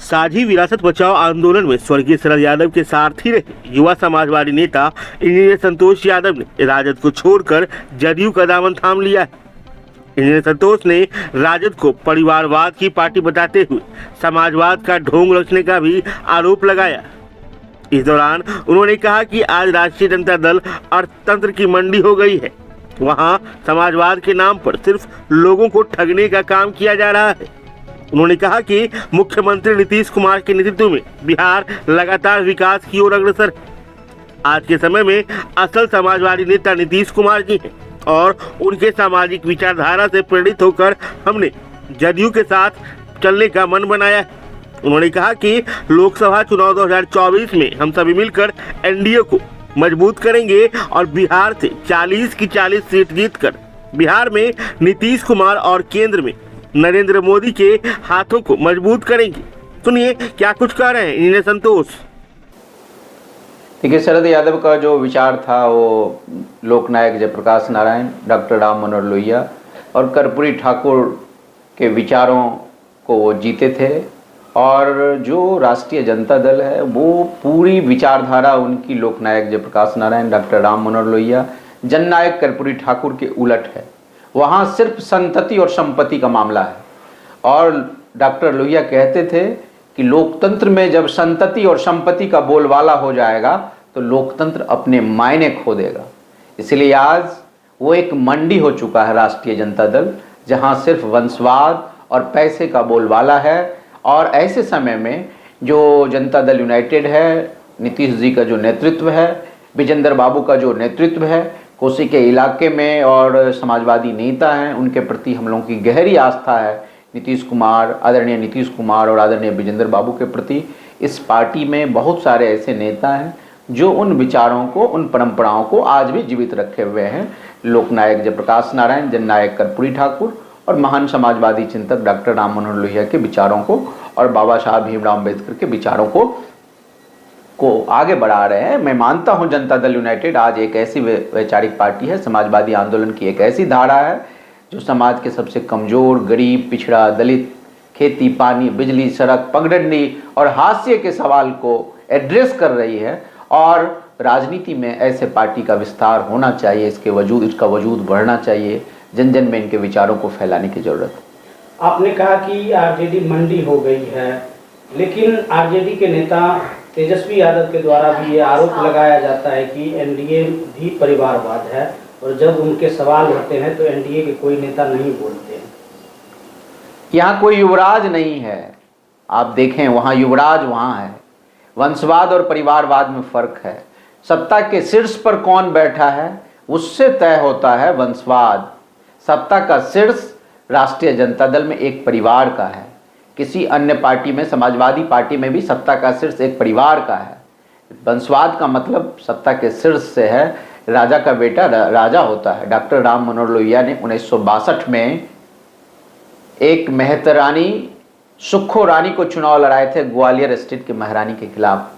साझी विरासत बचाओ आंदोलन में स्वर्गीय शरद यादव के सारथी रहे युवा समाजवादी नेता इंजीनियर संतोष यादव ने राजद को छोड़कर जदयू का दामन थाम लिया है। इंजीनियर संतोष ने राजद को परिवारवाद की पार्टी बताते हुए समाजवाद का ढोंग रचने का भी आरोप लगाया। इस दौरान उन्होंने कहा कि आज राष्ट्रीय जनता दल अर्थतंत्र की मंडी हो गई है। वहां समाजवाद के नाम पर सिर्फ लोगों को ठगने का काम किया जा रहा है। उन्होंने कहा कि मुख्यमंत्री नीतीश कुमार के नेतृत्व में बिहार लगातार विकास की ओर अग्रसर है। आज के समय में असल समाजवादी नेता नीतीश कुमार जी हैं और उनके सामाजिक विचारधारा से प्रेरित होकर हमने जदयू के साथ चलने का मन बनाया है। उन्होंने कहा कि लोकसभा चुनाव 2024 में हम सभी मिलकर एनडीए को मजबूत करेंगे और बिहार से 40 की 40 सीट जीतकर बिहार में नीतीश कुमार और केंद्र में नरेंद्र मोदी के हाथों को मजबूत करेंगे। सुनिए क्या कुछ कह रहे हैं इंजीनियर संतोष। देखिए, शरद यादव का जो विचार था वो लोकनायक जयप्रकाश नारायण, डॉक्टर राम मनोहर लोहिया और कर्पूरी ठाकुर के विचारों को वो जीते थे और जो राष्ट्रीय जनता दल है वो पूरी विचारधारा उनकी लोकनायक जयप्रकाश नारायण, डॉक्टर राम मनोहर लोहिया, जननायक कर्पूरी ठाकुर के उलट है। वहाँ सिर्फ संतति और संपत्ति का मामला है और डॉक्टर लोहिया कहते थे कि लोकतंत्र में जब संतति और संपत्ति का बोलबाला हो जाएगा तो लोकतंत्र अपने मायने खो देगा। इसलिए आज वो एक मंडी हो चुका है राष्ट्रीय जनता दल, जहाँ सिर्फ वंशवाद और पैसे का बोलबाला है। और ऐसे समय में जो जनता दल यूनाइटेड है, नीतीश जी का जो नेतृत्व है, विजेंद्र बाबू का जो नेतृत्व है, कोसी के इलाके में और समाजवादी नेता हैं, उनके प्रति हम लोगों की गहरी आस्था है। नीतीश कुमार, आदरणीय नीतीश कुमार और आदरणीय विजेंद्र बाबू के प्रति इस पार्टी में बहुत सारे ऐसे नेता हैं जो उन विचारों को, उन परंपराओं को आज भी जीवित रखे हुए हैं। लोकनायक जयप्रकाश नारायण, जननायक कर्पूरी ठाकुर और महान समाजवादी चिंतक डॉक्टर राम मनोहर लोहिया के विचारों को और बाबा साहब भीमराव अम्बेडकर के विचारों को आगे बढ़ा रहे हैं। मैं मानता हूं जनता दल यूनाइटेड आज एक ऐसी वैचारिक पार्टी है, समाजवादी आंदोलन की एक ऐसी धारा है जो समाज के सबसे कमजोर, गरीब, पिछड़ा, दलित, खेती, पानी, बिजली, सड़क, पगडंडी और हाशिए के सवाल को एड्रेस कर रही है। और राजनीति में ऐसे पार्टी का विस्तार होना चाहिए, इसका वजूद बढ़ना चाहिए। जन जन में इनके विचारों को फैलाने की जरूरत है। आपने कहा कि आरजेडी मंडी हो गई है, लेकिन आरजेडी के नेता तेजस्वी यादव के द्वारा भी ये आरोप लगाया जाता है कि एनडीए भी परिवारवाद है और जब उनके सवाल होते हैं तो एनडीए के कोई नेता नहीं बोलते हैं। यहाँ कोई युवराज नहीं है, आप देखें वहाँ युवराज वहाँ है। वंशवाद और परिवारवाद में फर्क है। सत्ता के शीर्ष पर कौन बैठा है उससे तय होता है वंशवाद। सत्ता का शीर्ष राष्ट्रीय जनता दल में एक परिवार का है। किसी अन्य पार्टी में, समाजवादी पार्टी में भी सत्ता का शीर्ष एक परिवार का है। वंशवाद का मतलब सत्ता के शीर्ष से है, राजा का बेटा राजा होता है। डॉक्टर राम मनोहर लोहिया ने 1962 में एक मेहतरानी सुक्खो रानी को चुनाव लड़ाए थे ग्वालियर स्टेट के महारानी के खिलाफ।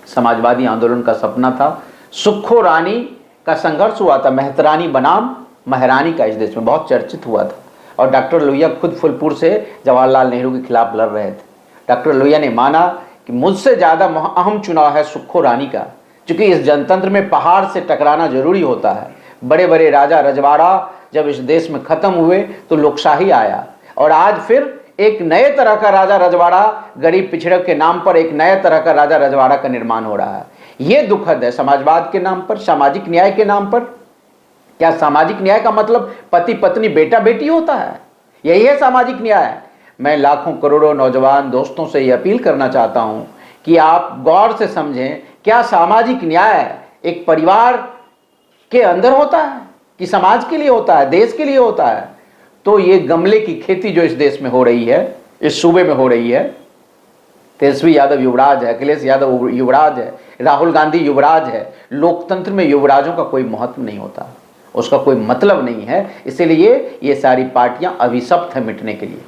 समाजवादी आंदोलन का सपना था, सुक्खो रानी का संघर्ष हुआ था। मेहतरानी बनाम महारानी का इस देश में बहुत चर्चित हुआ था और डॉक्टर लोहिया खुद फुलपुर से जवाहरलाल नेहरू के खिलाफ लड़ रहे थे। डॉक्टर लोहिया ने माना कि मुझसे ज़्यादा अहम चुनाव है सुक्खो रानी का, क्योंकि इस जनतंत्र में पहाड़ से टकराना जरूरी होता है। बड़े बड़े राजा रजवाड़ा जब इस देश में ख़त्म हुए तो लोकशाही आया और आज फिर एक नए तरह का राजा रजवाड़ा, गरीब पिछड़े के नाम पर एक नए तरह का राजा रजवाड़ा का निर्माण हो रहा है। ये दुखद है। समाजवाद के नाम पर, सामाजिक न्याय के नाम पर, क्या सामाजिक न्याय का मतलब पति पत्नी बेटा बेटी होता है? यही है सामाजिक न्याय। मैं लाखों करोड़ों नौजवान दोस्तों से ये अपील करना चाहता हूं कि आप गौर से समझें, क्या सामाजिक न्याय एक परिवार के अंदर होता है कि समाज के लिए होता है, देश के लिए होता है? तो ये गमले की खेती जो इस देश में हो रही है, इस सूबे में हो रही है, तेजस्वी यादव युवराज है, अखिलेश यादव युवराज है, राहुल गांधी युवराज है। लोकतंत्र में युवराजों का कोई महत्व नहीं होता, उसका कोई मतलब नहीं है। इसीलिए ये सारी पार्टियां अभिशप्त है मिटने के लिए।